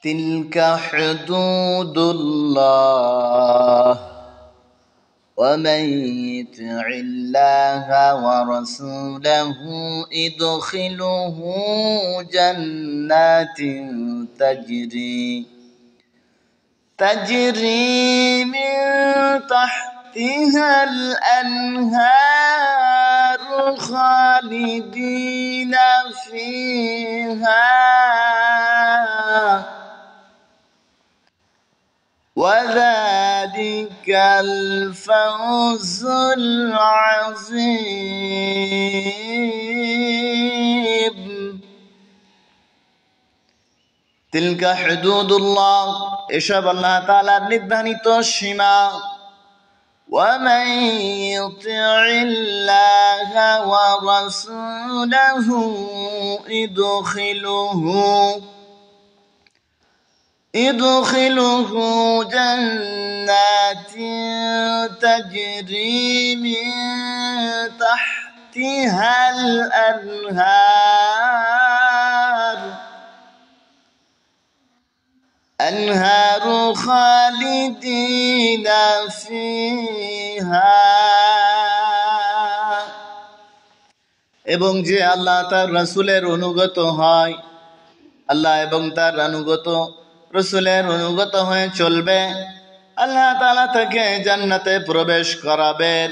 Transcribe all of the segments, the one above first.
تلك حدود الله ومن يطع الله ورسوله يدخله جنات تجري من تحتها الأنهار خالدين فيها وذلك الفوز العظيم تلك حدود الله এসব আল্লাহ তাআলার নির্ধারিত সীমা ومن يطع الله ورسوله يدخله جنات تجري من تحتها أنهار خالدين فيها এবং যে আল্লাহ তার রাসূলের অনুগত হয় আল্লাহ এবং তার অনুগত রাসূলের অনুগত হয়ে চলবে আল্লাহ তাআলা তাকে জান্নাতে প্রবেশ করাবেন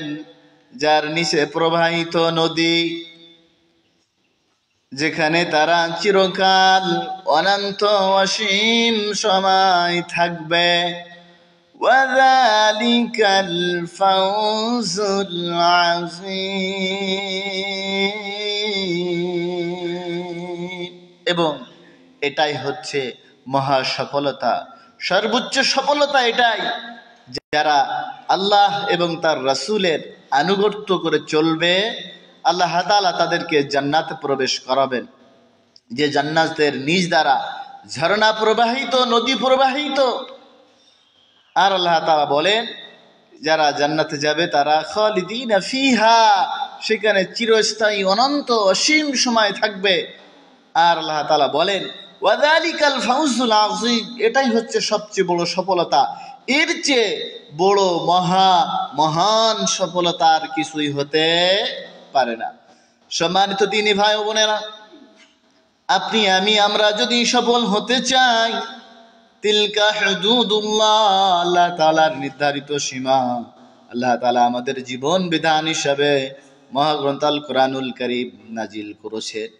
যার নিচে প্রবাহিত নদী যেখানে তারা চিরকাল অনন্ত অসীম সময় থাকবে ওয়াযালিকাল ফাওজুল আযীম এবং এটাই হচ্ছে মহা সফলতা সর্বোচ্চ সফলতা এটাই যারা আল্লাহ এবং তার রাসূলের আনুগত্য করে চলবে আল্লাহ তাআলা তাদেরকে জান্নাতে প্রবেশ করাবেন যে জান্নাতের নিচ দ্বারা ঝর্ণা প্রবাহিত নদী প্রবাহিত আর আল্লাহ তাআলা বলেন যারা জান্নাতে যাবে তারা খালিদিনা ফিহা সেখানে চিরস্থায়ী অনন্ত অসীম সময় থাকবে আর আল্লাহ তাআলা বলেন ওয়াযালিকাল ফাওজুল আযীম এটাই হচ্ছে সবচেয়ে বড় সফলতা এর চেয়ে বড় মহান সফলতার কিছুই হতে পারে না সম্মানিত দিনী ভাই ও বোনেরা আপনি আমরা যদি সফল হতে চাই তিলকা হুদুদুল্লাহ আল্লাহ তাআলার নির্ধারিত সীমা আল্লাহ তাআলা আমাদের জীবন বিধান হিসাবে মহাগ্রন্থ আল কোরআনুল কারীম নাজিল করেছেন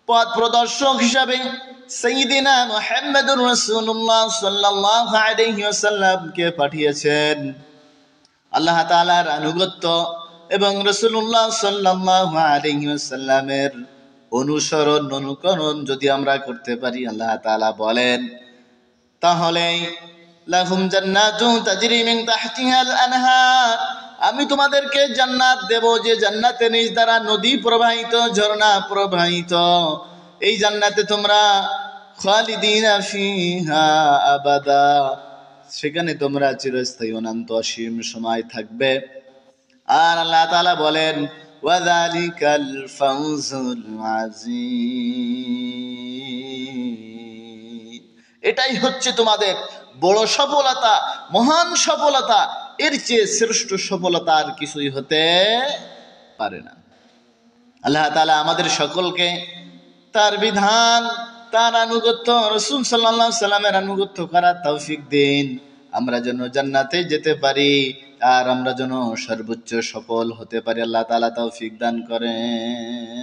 পথ প্রদর্শক হিসাবে সাইয়্যিদিনা মুহাম্মদুর রাসূলুল্লাহ সাল্লাল্লাহু আলাইহি ওয়াসাল্লামকে পাঠিয়েছেন আল্লাহ তাআলার আনুগত্য এবং রাসূলুল্লাহ সাল্লাল্লাহু আলাইহি ওয়াসাল্লামের অনুকরণ যদি আমরা করতে পারি আল্লাহ তাআলা বলেন তাহলে লাহুম জান্নাতুন তাজরি মিন তাহতিহাল আনহার আমি তোমাদেরকে জান্নাত দেব যে জান্নাতে নিজ দ্বারা নদী প্রবাহিত ঝর্ণা প্রবাহিত এই জান্নাতে তোমরা খালিদিনা ফিহা আবাদা সেখানে তোমরা চিরস্থায়ী অনন্ত অসীম সময় থাকবে আর আল্লাহ তাআলা বলেন ওয়াযালিকাল ফাওজুল আযীম এটাই হচ্ছে তোমাদের বড় সফলতা মহান সফলতা এর চেয়ে শ্রেষ্ঠ সফলতা আর কিছুই হতে পারে না আল্লাহ তাআলা আমাদের সকলকে তার বিধান তার আনুগত্য রাসূল সাল্লাল্লাহু আলাইহি সাল্লামের আনুগত্য করার তৌফিক দিন আমরা যেন জান্নাতে যেতে পারি আর আমরা যেন সর্বোচ্চ সফল হতে পারি আল্লাহ তাআলা তৌফিক দান করেন।